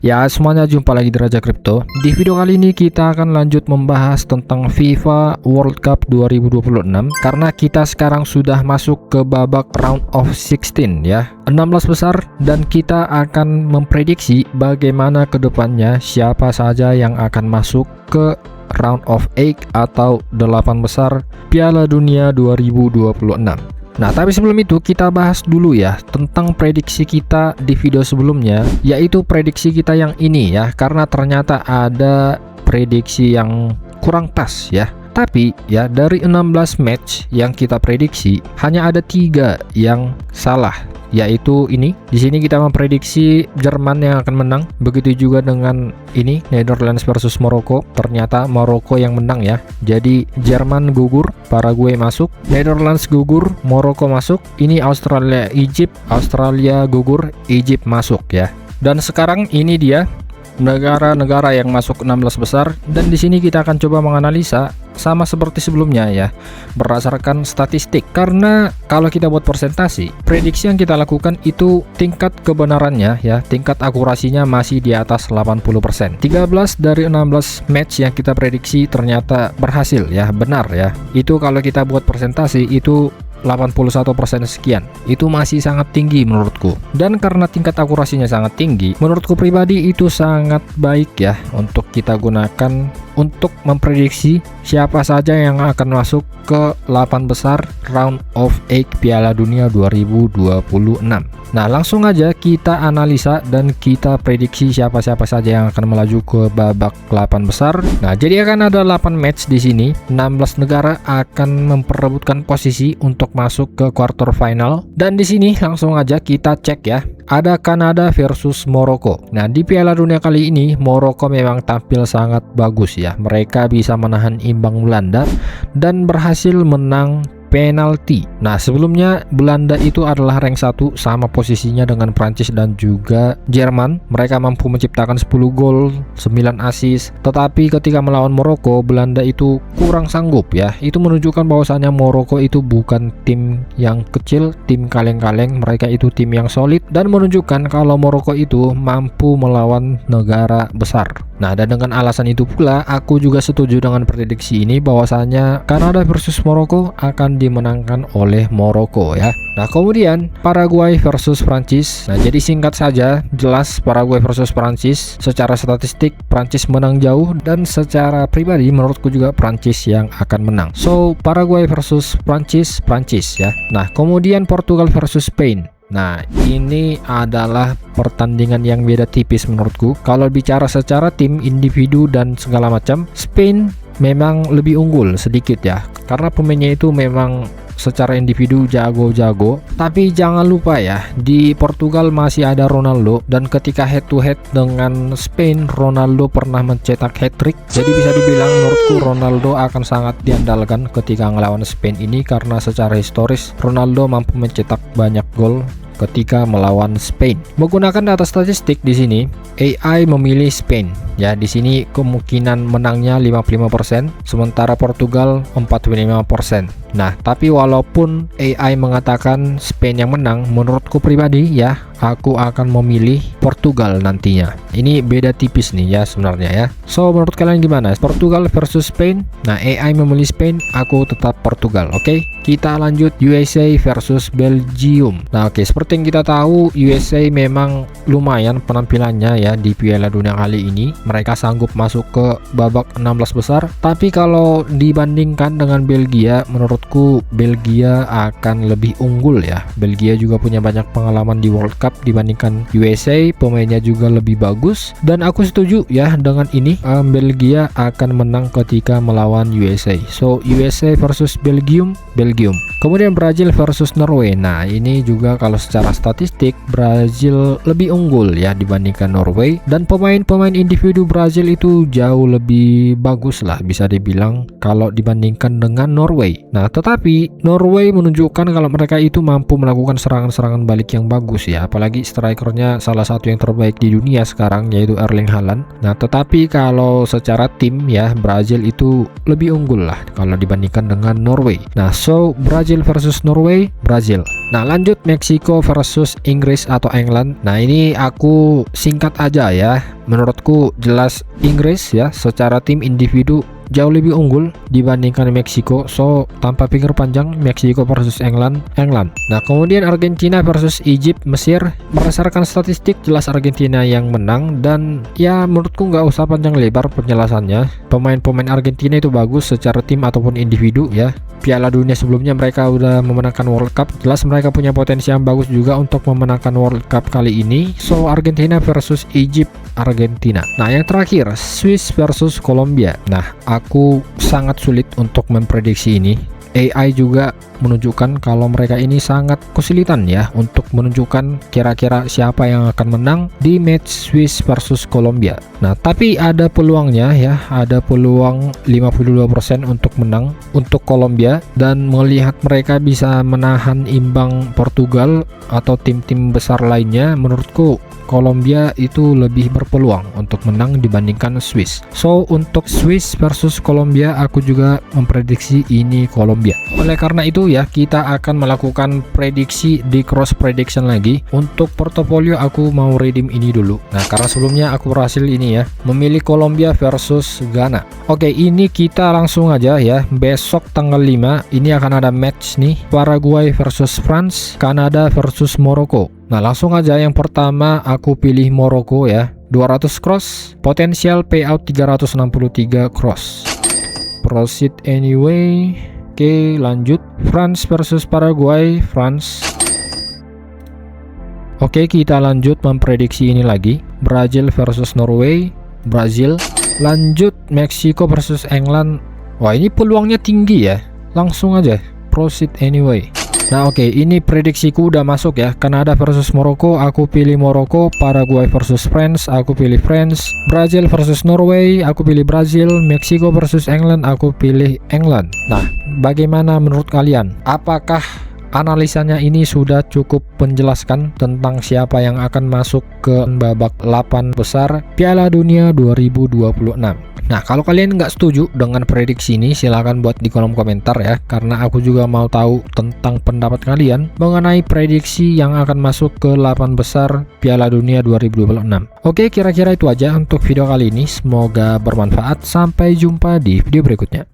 Ya, semuanya jumpa lagi di Raja Kripto. Di video kali ini kita akan lanjut membahas tentang FIFA World Cup 2026 karena kita sekarang sudah masuk ke babak round of 16 ya. 16 besar dan kita akan memprediksi bagaimana kedepannya siapa saja yang akan masuk ke round of 8 atau 8 besar Piala Dunia 2026. Nah, tapi sebelum itu kita bahas dulu ya tentang prediksi kita di video sebelumnya, yaitu prediksi kita yang ini ya, karena ternyata ada prediksi yang kurang pas ya. Tapi ya dari 16 match yang kita prediksi hanya ada 3 yang salah, yaitu ini. Di sini kita memprediksi Jerman yang akan menang. Begitu juga dengan ini Netherlands versus Maroko. Ternyata Maroko yang menang ya. Jadi Jerman gugur, Paraguay masuk, Netherlands gugur, Maroko masuk. Ini Australia, Egypt, Australia gugur, Egypt masuk ya. Dan sekarang ini dia negara-negara yang masuk 16 besar, dan di sini kita akan coba menganalisa sama seperti sebelumnya ya, berdasarkan statistik. Karena kalau kita buat presentasi, prediksi yang kita lakukan itu tingkat kebenarannya ya, tingkat akurasinya masih di atas 80%. 13 dari 16 match yang kita prediksi ternyata berhasil ya, benar ya. Itu kalau kita buat presentasi itu 81% sekian, itu masih sangat tinggi menurutku. Dan karena tingkat akurasinya sangat tinggi, menurutku pribadi itu sangat baik ya untuk kita gunakan untuk memprediksi siapa saja yang akan masuk ke 8 besar round of 8 Piala Dunia 2026. Nah, langsung aja kita analisa dan kita prediksi siapa-siapa saja yang akan melaju ke babak 8 besar. Nah, jadi akan ada 8 match di sini. 16 negara akan memperebutkan posisi untuk masuk ke quarter final. Dan di sini langsung aja kita cek ya. Ada Kanada versus Maroko. Nah, di Piala Dunia kali ini Maroko memang tampil sangat bagus ya. Mereka bisa menahan imbang Belanda dan berhasil menang penalti. Nah, sebelumnya Belanda itu adalah rank 1 sama posisinya dengan Prancis dan juga Jerman. Mereka mampu menciptakan 10 gol, 9 assist. Tetapi ketika melawan Maroko, Belanda itu kurang sanggup ya. Itu menunjukkan bahwasannya Maroko itu bukan tim yang kecil, tim kaleng-kaleng. Mereka itu tim yang solid dan menunjukkan kalau Maroko itu mampu melawan negara besar. Nah, dan dengan alasan itu pula aku juga setuju dengan prediksi ini bahwasanya Kanada versus Maroko akan dimenangkan oleh Maroko ya. Nah, kemudian Paraguay versus Prancis. Nah, jadi singkat saja, jelas Paraguay versus Prancis. Secara statistik Prancis menang jauh dan secara pribadi menurutku juga Prancis yang akan menang. So, Paraguay versus Prancis, Prancis ya. Nah, kemudian Portugal versus Spain. Nah, ini adalah pertandingan yang beda tipis menurutku. Kalau bicara secara tim, individu dan segala macam, Spain memang lebih unggul sedikit ya, karena pemainnya itu memang secara individu jago-jago. Tapi jangan lupa ya, di Portugal masih ada Ronaldo, dan ketika head to head dengan Spain, Ronaldo pernah mencetak hat-trick. Jadi bisa dibilang menurutku Ronaldo akan sangat diandalkan ketika ngelawan Spain ini, karena secara historis Ronaldo mampu mencetak banyak gol ketika melawan Spain. Menggunakan data statistik di sini, AI memilih Spain. Ya, di sini kemungkinan menangnya 55%, sementara Portugal 45%. Nah, tapi walaupun AI mengatakan Spain yang menang, menurutku pribadi ya, aku akan memilih Portugal nantinya. Ini beda tipis nih ya sebenarnya ya. So, menurut kalian gimana? Portugal versus Spain? Nah, AI memilih Spain, aku tetap Portugal. Oke, kita lanjut USA versus Belgium. Nah, oke, seperti yang kita tahu, USA memang lumayan penampilannya ya di Piala Dunia kali ini. Mereka sanggup masuk ke babak 16 besar. Tapi kalau dibandingkan dengan Belgia, menurutku Belgia akan lebih unggul ya. Belgia juga punya banyak pengalaman di World Cup dibandingkan USA. Pemainnya juga lebih bagus. Dan aku setuju ya dengan ini. Belgia akan menang ketika melawan USA. So, USA versus Belgium, Belgium. Kemudian Brazil versus Norway. Nah, ini juga kalau secara statistik Brazil lebih unggul ya dibandingkan Norway. Dan pemain-pemain individu individu Brazil itu jauh lebih bagus lah bisa dibilang kalau dibandingkan dengan Norway. Nah, tetapi Norway menunjukkan kalau mereka itu mampu melakukan serangan-serangan balik yang bagus ya, apalagi strikernya salah satu yang terbaik di dunia sekarang yaitu Erling Haaland. Nah, tetapi kalau secara tim ya, Brazil itu lebih unggul lah kalau dibandingkan dengan Norway. Nah, so Brazil versus Norway, Brazil. Nah, lanjut Meksiko versus Inggris atau England. Nah, ini aku singkat aja ya. Menurutku jelas Inggris ya, secara tim individu jauh lebih unggul dibandingkan Meksiko. So tanpa pikir panjang, Meksiko versus England. Nah, kemudian Argentina versus Egypt, Mesir. Berdasarkan statistik jelas Argentina yang menang, dan ya menurutku nggak usah panjang lebar penjelasannya. Pemain-pemain Argentina itu bagus secara tim ataupun individu ya. Piala Dunia sebelumnya mereka udah memenangkan World Cup, jelas mereka punya potensi yang bagus juga untuk memenangkan World Cup kali ini. So Argentina versus Egypt, Argentina. Nah, yang terakhir Swiss versus Kolombia. Nah, aku sangat sulit untuk memprediksi ini. AI juga menunjukkan kalau mereka ini sangat kesulitan ya untuk menunjukkan kira-kira siapa yang akan menang di match Swiss versus Kolombia. Nah, tapi ada peluangnya ya, ada peluang 52% untuk menang untuk Kolombia, dan melihat mereka bisa menahan imbang Portugal atau tim-tim besar lainnya, menurutku Kolombia itu lebih berpeluang untuk menang dibandingkan Swiss. So untuk Swiss versus Kolombia, aku juga memprediksi ini Kolombia. Oleh karena itu ya, kita akan melakukan prediksi di cross prediction lagi. Untuk portofolio aku mau redeem ini dulu. Nah, karena sebelumnya aku berhasil ini ya, memilih Kolombia versus Ghana. Oke, ini kita langsung aja ya. Besok tanggal 5 ini akan ada match nih, Paraguay versus France, Kanada versus Maroko. Nah, langsung aja yang pertama aku pilih Maroko ya. 200 cross, potensial payout 363 cross. Proceed anyway. Oke, lanjut. France versus Paraguay, France. Oke, kita lanjut memprediksi ini lagi. Brazil versus Norway, Brazil. Lanjut Meksiko versus England. Wah, ini peluangnya tinggi ya. Langsung aja proceed anyway. Nah, oke, ini prediksiku udah masuk ya. Kanada versus Maroko, aku pilih Maroko. Paraguay versus France, aku pilih France. Brazil versus Norway, aku pilih Brazil. Meksiko versus England, aku pilih England. Nah, bagaimana menurut kalian? Apakah analisanya ini sudah cukup menjelaskan tentang siapa yang akan masuk ke babak 8 besar Piala Dunia 2026? Nah, kalau kalian nggak setuju dengan prediksi ini, silahkan buat di kolom komentar ya, karena aku juga mau tahu tentang pendapat kalian mengenai prediksi yang akan masuk ke 8 besar Piala Dunia 2026. Oke, kira-kira itu aja untuk video kali ini. Semoga bermanfaat. Sampai jumpa di video berikutnya.